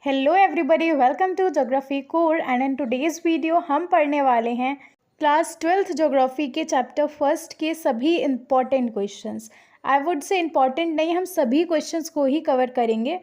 Hello everybody, welcome to geography core and in today's video हम पढ़ने वाले हैं क्लास 12th ज्योग्राफी के चैप्टर फर्स्ट के सभी important questions. I would say important नहीं, हम सभी क्वेश्चंस को ही कवर करेंगे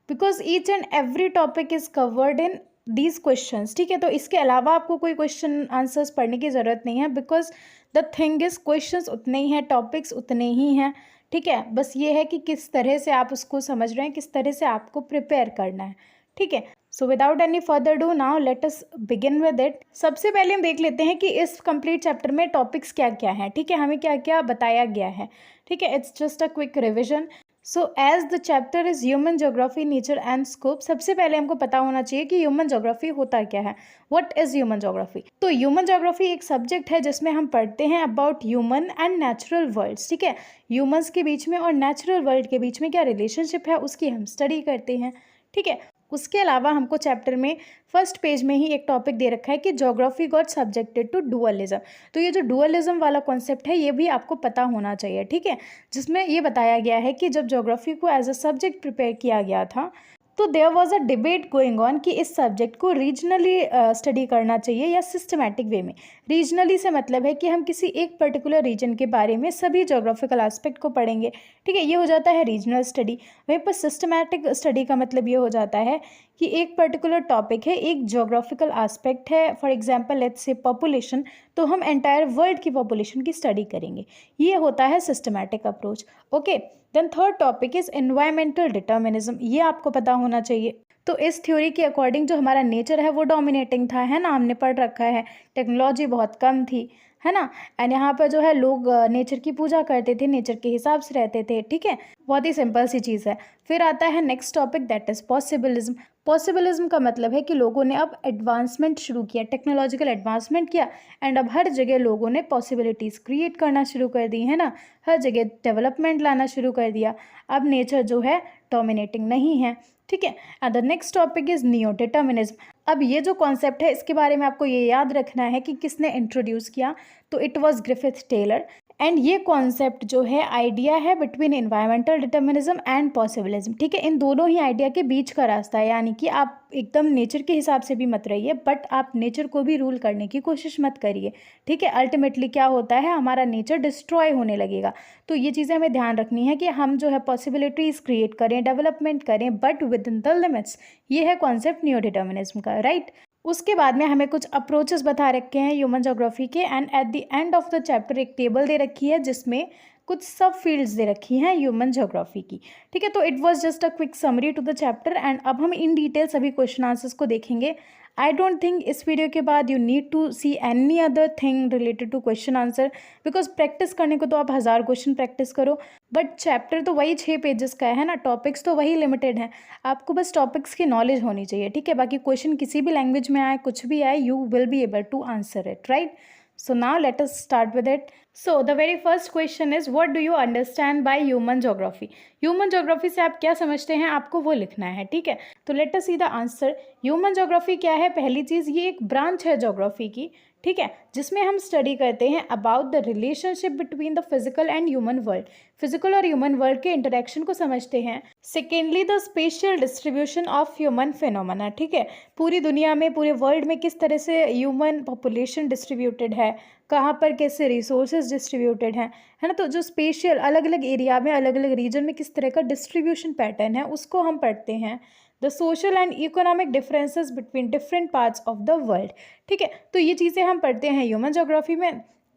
because each and every topic is covered in these questions. ठीक है, तो इसके अलावा आपको कोई क्वेश्चन आंसर्स पढ़ने की ज़रूरत नहीं है because the thing is questions उतने ही हैं, टॉपिक्स उतने ही हैं। ठीक है, बस ये है कि किस तरह से आप उसको समझ रहे हैं, किस तरह से आपको प्रिपेयर करना है। ठीक है, so without any further do now let us begin with it. सबसे पहले हम देख लेते हैं कि इस कंप्लीट चैप्टर में टॉपिक्स क्या क्या हैं। ठीक है, हमें क्या क्या बताया गया है। ठीक है, it's just a quick revision. So as the chapter is human geography nature and scope, सबसे पहले हमको पता होना चाहिए कि ह्यूमन ज्योग्राफी होता क्या है। What is human geography? तो ह्यूमन ज्योग्राफी एक सब्जेक्ट है जिसमें हम पढ़ते हैं about human and natural worlds. ठीक है, ह्यूमंस के बीच में और नेचुरल वर्ल्ड के बीच में क्या रिलेशनशिप है उसकी हम स्टडी करते हैं। ठीक है, उसके अलावा हमको चैप्टर में फर्स्ट पेज में ही एक टॉपिक दे रखा है कि geography got subjected to dualism. तो ये जो डुअलिज्म वाला कॉन्सेप्ट है ये भी आपको पता होना चाहिए। ठीक है, जिसमें ये बताया गया है कि जब ज्योग्राफी को एज अ सब्जेक्ट प्रिपेयर किया गया था तो there was a debate going on कि इस सब्जेक्ट को रीजनली स्टडी करना चाहिए या सिस्टमैटिक वे में। रीजनली से मतलब है कि हम किसी एक पर्टिकुलर रीजन के बारे में सभी ज्योग्राफिकल एस्पेक्ट को पढ़ेंगे। ठीक है, ये हो जाता है रीजनल स्टडी। वहीं पर सिस्टमैटिक स्टडी का मतलब ये हो जाता है कि एक पर्टिकुलर टॉपिक है, एक ज्योग्राफिकल एस्पेक्ट है, for example let's say population, तो हम एंटायर वर्ल्ड की पॉपुलेशन की स्टडी करेंगे। ये होता है systematic approach. Okay, then third topic is environmental determinism. ये आपको पता होना चाहिए। तो इस थ्योरी के अकॉर्डिंग जो हमारा नेचर है वो डोमिनेटिंग था, है ना, हमने पढ़ रखा है। टेक्नोलॉजी बहुत कम थी, है ना, एंड यहाँ पर जो है लोग नेचर की पूजा करते थे, नेचर के हिसाब से रहते थे। ठीक है, बहुत ही सिंपल सी चीज़ है। फिर आता है next topic, that is possibilism. Possibilism का मतलब है कि लोगों ने अब एडवांसमेंट शुरू किया, टेक्नोलॉजिकल एडवांसमेंट किया, एंड अब हर जगह लोगों ने पॉसिबिलिटीज़ क्रिएट करना शुरू कर दी, है ना, हर जगह डेवलपमेंट लाना शुरू कर दिया। अब नेचर जो है डोमिनेटिंग नहीं है। ठीक है, and the next topic is neo determinism. अब ये जो कॉन्सेप्ट है इसके बारे में आपको ये याद रखना है कि किसने इंट्रोड्यूस किया, तो it was Griffith Taylor. And ये कॉन्सेप्ट जो है आइडिया है between environmental determinism and possibilism. ठीक है, इन दोनों ही आइडिया के बीच का रास्ता है, यानी कि आप एकदम नेचर के हिसाब से भी मत रहिए बट आप नेचर को भी रूल करने की कोशिश मत करिए। ठीक है, अल्टीमेटली क्या होता है, हमारा नेचर डिस्ट्रॉय होने लगेगा। तो ये चीज़ें हमें ध्यान रखनी है कि हम जो है पॉसिबिलिटीज़ क्रिएट करें, डेवलपमेंट करें, but with in the limits. ये है कॉन्सेप्ट नियो डिटर्मिनिज्म का, राइट। उसके बाद में हमें कुछ अप्रोचेस बता रखे हैं ह्यूमन ज्योग्राफी के, and at the end of the chapter एक टेबल दे रखी है जिसमें कुछ सब फील्ड्स दे रखी हैं ह्यूमन ज्योग्राफी की। ठीक है, तो it was just a quick summary to the chapter, and अब हम इन डिटेल सभी क्वेश्चन आंसर्स को देखेंगे। आई डोंट थिंक इस वीडियो के बाद you need to see any other thing related to question answer, because practice करने को तो आप 1000 क्वेश्चन प्रैक्टिस करो, बट चैप्टर तो वही 6 पेजेस का है ना, टॉपिक्स तो वही लिमिटेड हैं। आपको बस टॉपिक्स की नॉलेज होनी चाहिए। ठीक है, बाकी क्वेश्चन किसी भी लैंग्वेज में आए, कुछ भी आए, you will be able to answer it, right. So now let us start with it. So the very first question is, what do you understand by human geography? Human geography से आप क्या समझते हैं, आपको वो लिखना है। ठीक है, तो let us see the answer. Human geography क्या है? पहली चीज़, ये एक ब्रांच है ज्योग्राफी की। ठीक है, जिसमें हम स्टडी करते हैं about the relationship between the physical and human world. Physical और ह्यूमन वर्ल्ड के इंटरेक्शन को समझते हैं। Secondly, the spatial distribution of human phenomena. ठीक है, पूरी दुनिया में, पूरे वर्ल्ड में किस तरह से ह्यूमन पॉपुलेशन डिस्ट्रीब्यूटेड है, कहाँ पर कैसे रिसोर्सेज डिस्ट्रीब्यूटेड हैं, है ना। तो जो स्पेशियल अलग अलग एरिया में, अलग अलग रीजन में किस तरह का डिस्ट्रीब्यूशन पैटर्न है उसको हम पढ़ते हैं। The social and economic differences between different parts of the world. ठीक है, तो ये चीज़ें हम पढ़ते हैं ह्यूमन ज्योग्राफी में।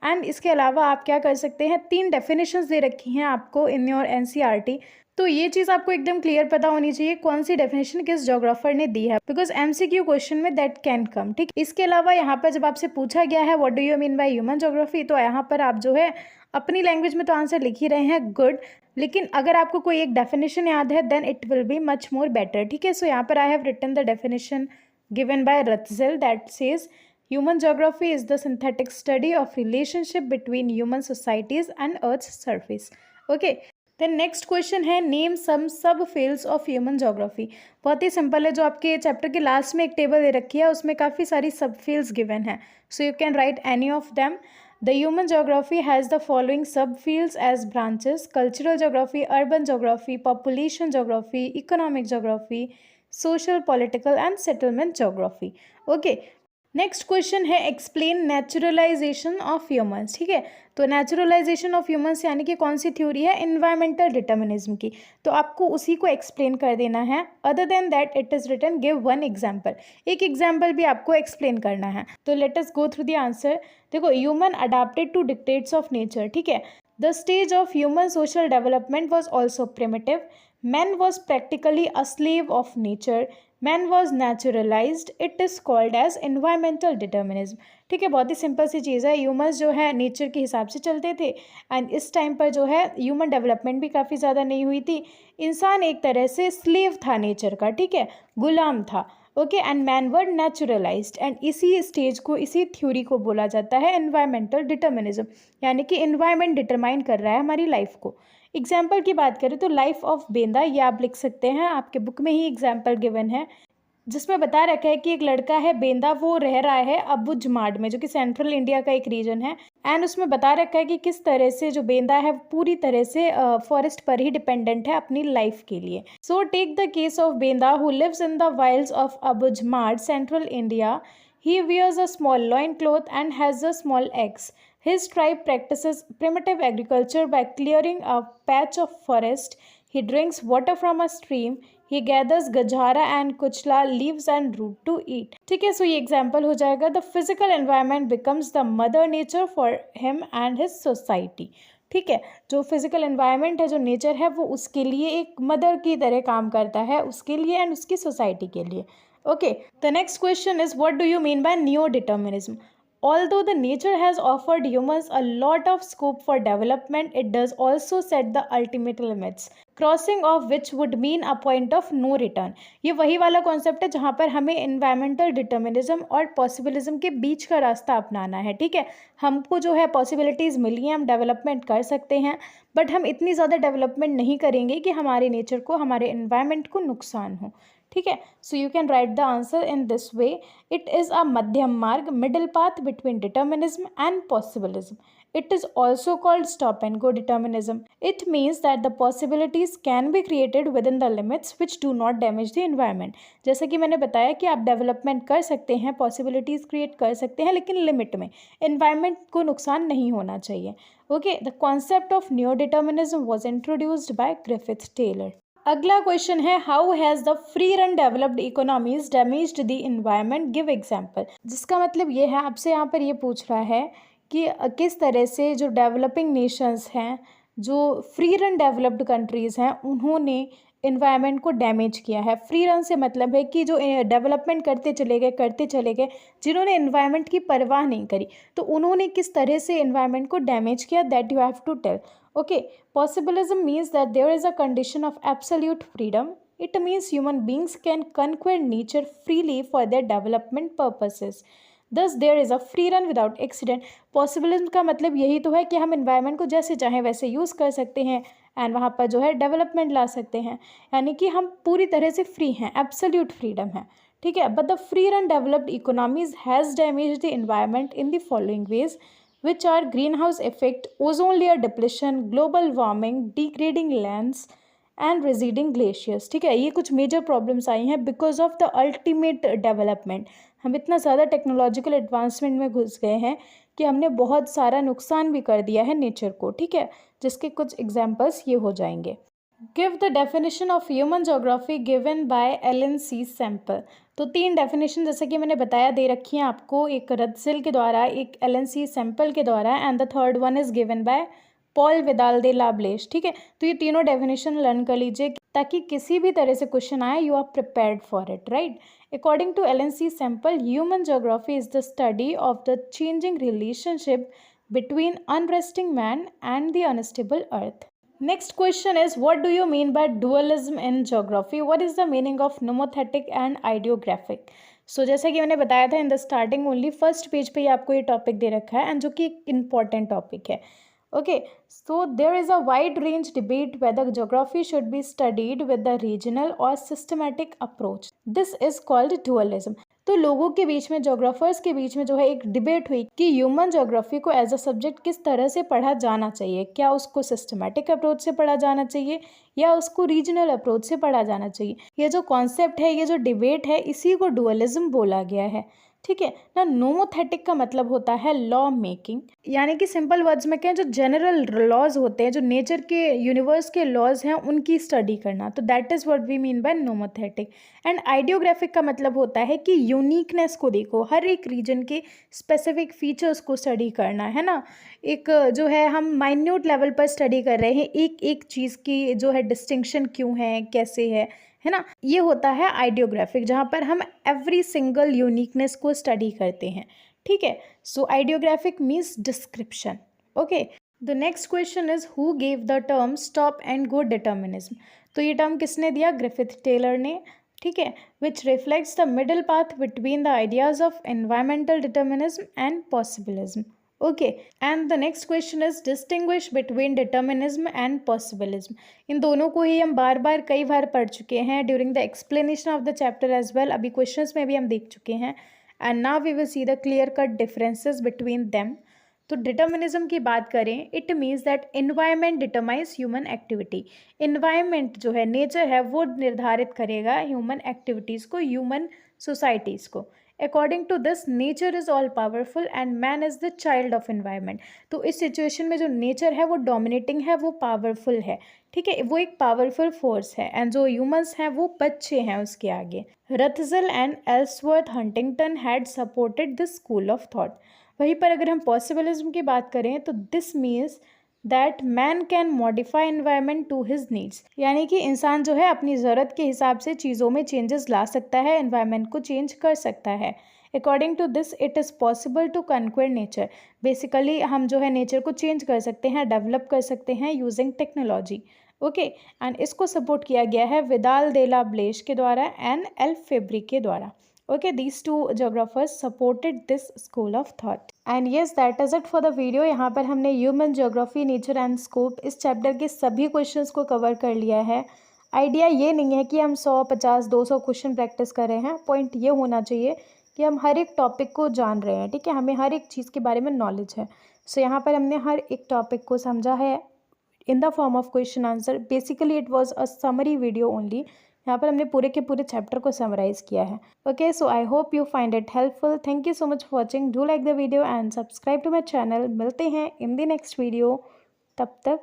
एंड इसके अलावा आप क्या कर सकते हैं, 3 डेफिनेशंस दे रखी हैं आपको इन योर एनसीईआरटी। तो ये चीज़ आपको एकदम क्लियर पता होनी चाहिए कौन सी डेफिनेशन किस ज्योग्राफर ने दी है, बिकॉज एमसीक्यू क्वेश्चन में दैट कैन कम। ठीक, इसके अलावा यहाँ पर जब आपसे पूछा गया है what do you mean by human geography, तो यहाँ पर आप जो है अपनी लैंग्वेज में तो आंसर लिख ही रहे हैं, गुड, लेकिन अगर आपको कोई एक डेफिनेशन याद है then it will be much more better. ठीक है, सो यहाँ पर I have written the definition given by Ratzel that says human geography is the synthetic study of relationship between human societies and earth's surface. Okay, then next question है, name some subfields of human geography। बहुत ही simple है, जो आपके chapter के last में एक table दे रखी है उसमें काफ़ी सारी subfields given है, so you can write any of them. The human geography has the following subfields as branches: cultural geography, urban geography, population geography, economic geography, social, political and settlement geography. Okay, next question है explain naturalisation of humans. ठीक है, तो naturalisation of humans यानी कि कौन सी theory है, environmental determinism की। तो आपको उसी को एक्सप्लेन कर देना है। Other than that it is written give one example, एक एग्जाम्पल भी आपको एक्सप्लेन करना है। तो let us go through the answer. देखो, human adapted to dictates of nature. ठीक है, the stage of human social development was also primitive, man was practically a slave of nature, man was naturalised, it is called as environmental determinism. ठीक है, बहुत ही simple सी चीज़ है। Humans जो है nature के हिसाब से चलते थे एंड इस टाइम पर जो है ह्यूमन डेवलपमेंट भी काफ़ी ज़्यादा नहीं हुई थी। इंसान एक तरह से स्लेव था नेचर का, ठीक है, गुलाम था। Okay, and man were naturalised, and इसी स्टेज को, इसी थ्योरी को बोला जाता है इन्वायरमेंटल डिटर्मिनिज्म, यानी कि इन्वायरमेंट डिटरमाइन कर रहा है हमारी लाइफ को। एग्जाम्पल की बात करें तो लाइफ ऑफ बेंदा, ये आप लिख सकते हैं, आपके बुक में ही एग्जाम्पल गिवन है, जिसमें बता रखा है कि एक लड़का है बेंदा, वो रह रहा है अबुझमाड़ में, जो कि सेंट्रल इंडिया का एक रीजन है। एंड उसमें बता रखा है कि किस तरह से जो बेंदा है पूरी तरह से फॉरेस्ट पर ही डिपेंडेंट है अपनी लाइफ के लिए। So take the case of Benda who lives in the wilds of Abujhmarh, central India. He wears a small loincloth and has a small axe. His tribe practices primitive agriculture by clearing a patch of forest. He drinks water from a stream. He gathers gajara and kuchla leaves and root to eat. ठीक है, सो ये example हो जाएगा। The physical environment becomes the mother nature for him and his society. ठीक है, जो physical environment है, जो नेचर है, वो उसके लिए एक मदर की तरह काम करता है, उसके लिए एंड उसकी सोसाइटी के लिए। Okay, the next question is what do you mean by neo-determinism? Although the nature has offered humans a lot of scope for development, it does also set the ultimate limits, crossing of which would mean a point of no return. ये वही वाला concept है जहाँ पर हमें environmental determinism और possibilism के बीच का रास्ता अपनाना है। ठीक है, हमको जो है पॉसिबिलिटीज़ मिली हैं, हम डेवलपमेंट कर सकते हैं, बट हम इतनी ज़्यादा डेवलपमेंट नहीं करेंगे कि हमारे नेचर को, हमारे एनवायरनमेंट को नुकसान हो। ठीक है, so you can write the answer in this way, it is a मध्यम मार्ग, middle path between determinism and possibilism. It is also called stop and go determinism. It means that the possibilities can be created within the limits which do not damage the environment. जैसा कि मैंने बताया कि आप development कर सकते हैं, possibilities create कर सकते हैं, लेकिन लिमिट में, एनवायरनमेंट को नुकसान नहीं होना चाहिए। Okay, the concept of new determinism was introduced by Griffith Taylor. अगला क्वेश्चन है how has the free run developed economies damaged the environment, give example. जिसका मतलब ये है, आपसे यहाँ पर ये पूछ रहा है कि किस तरह से जो डेवलपिंग नेशंस हैं, जो फ्री रन डेवलप्ड कंट्रीज़ हैं, उन्होंने इन्वायरमेंट को डैमेज किया है। फ्री रन से मतलब है कि जो डेवलपमेंट करते चले गए, जिन्होंने इन्वायरमेंट की परवाह नहीं करी, तो उन्होंने किस तरह से इन्वायरमेंट को डैमेज किया, that you have to tell. Okay, possibilism means that there is a condition of absolute freedom. It means human beings can conquer nature freely for their development purposes. Thus there is a free run without accident. Possibilism का मतलब यही तो है कि हम environment को जैसे चाहें वैसे यूज़ कर सकते हैं एंड वहाँ पर जो है डेवलपमेंट ला सकते हैं, यानी कि हम पूरी तरह से फ्री हैं, एब्सोल्यूट फ्रीडम है। ठीक है, but the free run developed economies has damaged the environment in the following veg, which are greenhouse effect, ozone layer depletion, global warming, degrading lands and residing glaciers. ठीक है, ये कुछ major problems आई हैं because of the ultimate development. हम इतना ज़्यादा technological advancement में घुस गए हैं कि हमने बहुत सारा नुकसान भी कर दिया है नेचर को। ठीक है, जिसके कुछ एग्जांपल्स ये हो जाएंगे। Give the definition of human geography given by Ellen C Semple. तो 3 डेफिनेशन जैसे कि मैंने बताया दे रखी हैं आपको, एक रदसिल के द्वारा, एक एलन सी सैम्पल के द्वारा, and the third one is given by Paul Vidal de la Blache. ठीक है, तो ये तीनों डेफिनेशन लर्न कर लीजिए ताकि किसी भी तरह से क्वेश्चन आए you are prepared for it, right. According to Ellen C Semple, human geography is the study of the changing relationship between unresting man and the unstable earth. Next question is what do you mean by dualism in geography, what is the meaning of nomothetic and idiographic. So जैसा कि मैंने बताया था in the starting, only first page पे ही आपको ये topic दे रखा है एंड जो कि एक इम्पॉर्टेंट टॉपिक है। Okay, so there is a wide range debate whether geography should be studied with the regional or systematic approach. This is called dualism. तो लोगों के बीच में, जोग्राफर्स के बीच में जो है एक डिबेट हुई कि ह्यूमन जोग्राफी को एज अ सब्जेक्ट किस तरह से पढ़ा जाना चाहिए। क्या उसको सिस्टमैटिक अप्रोच से पढ़ा जाना चाहिए या उसको रीजनल अप्रोच से पढ़ा जाना चाहिए। ये जो कॉन्सेप्ट है, ये जो डिबेट है, इसी को डुअलिज्म बोला गया है। ठीक है ना। नोमोथेटिक का मतलब होता है लॉ मेकिंग, यानी कि सिंपल वर्ड्स में कहें, जो जनरल लॉज होते हैं, जो नेचर के, यूनिवर्स के लॉज हैं, उनकी स्टडी करना। तो that is what we mean by nomothetic. And idiographic का मतलब होता है कि यूनिकनेस को देखो, हर एक रीजन के स्पेसिफिक फीचर्स को स्टडी करना, है ना। एक जो है हम माइन्यूट लेवल पर स्टडी कर रहे हैं, एक एक चीज़ की जो है डिस्टिंक्शन क्यों है, कैसे है ना। ये होता है आइडियोग्राफिक, जहाँ पर हम एवरी सिंगल यूनिकनेस को स्टडी करते हैं। ठीक है। So idiographic means description. Okay. The next question is who gave the term stop and go determinism. तो ये टर्म किसने दिया? ग्रिफिथ टेलर ने। ठीक है। Which reflects the middle path between the ideas of environmental determinism and possibilism. Okay. And the next question is distinguish between determinism and possibilism. इन दोनों को ही हम बार बार कई बार पढ़ चुके हैं during the explanation of the chapter as well. अभी questions में भी हम देख चुके हैं। And now we will see the clear cut differences between them. तो डिटर्मिनिज्म की बात करें, it means that environment determines human activity. Environment जो है, नेचर है, वो निर्धारित करेगा ह्यूमन एक्टिविटीज़ को, ह्यूमन सोसाइटीज़ को। According to this nature is all powerful and man is the child of environment. तो इस सिचुएशन में जो नेचर है वो डोमिनेटिंग है, वो पावरफुल है। ठीक है, वो एक पावरफुल फोर्स है। एंड जो ह्यूमंस हैं वो बच्चे हैं उसके आगे। Ratzel and Ellsworth Huntington had supported this school of thought. वहीं पर अगर हम पॉसिबिलिज्म की बात करें तो this means that man can modify environment to his needs, यानी कि इंसान जो है अपनी ज़रूरत के हिसाब से चीज़ों में चेंजेस ला सकता है, एनवायरनमेंट को चेंज कर सकता है। According to this it is possible to conquer nature. Basically हम जो है नेचर को चेंज कर सकते हैं, डेवलप कर सकते हैं यूजिंग टेक्नोलॉजी। ओके। एंड इसको सपोर्ट किया गया है विदाल दे ला ब्लेश के द्वारा एंड एल फेब्रिक के द्वारा। Okay, these two geographers supported this school of thought. And yes, that is it for the video. यहाँ पर हमने human geography, nature and scope, इस चैप्टर के सभी क्वेश्चंस को कवर कर लिया है। आइडिया ये नहीं है कि हम 100, 50, 200 क्वेश्चन प्रैक्टिस कर रहे हैं। पॉइंट ये होना चाहिए कि हम हर एक टॉपिक को जान रहे हैं। ठीक है, हमें हर एक चीज़ के बारे में नॉलेज है। सो यहाँ पर हमने हर एक टॉपिक को समझा है in the form of question answer. Basically it was a summary video only. यहाँ पर हमने पूरे के पूरे चैप्टर को समराइज किया है। Okay, so I hope you find it helpful. Thank you so much for watching. Do like the video and subscribe to my channel. मिलते हैं इन द नेक्स्ट वीडियो। तब तक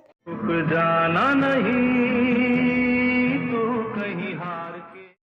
जाना नहीं।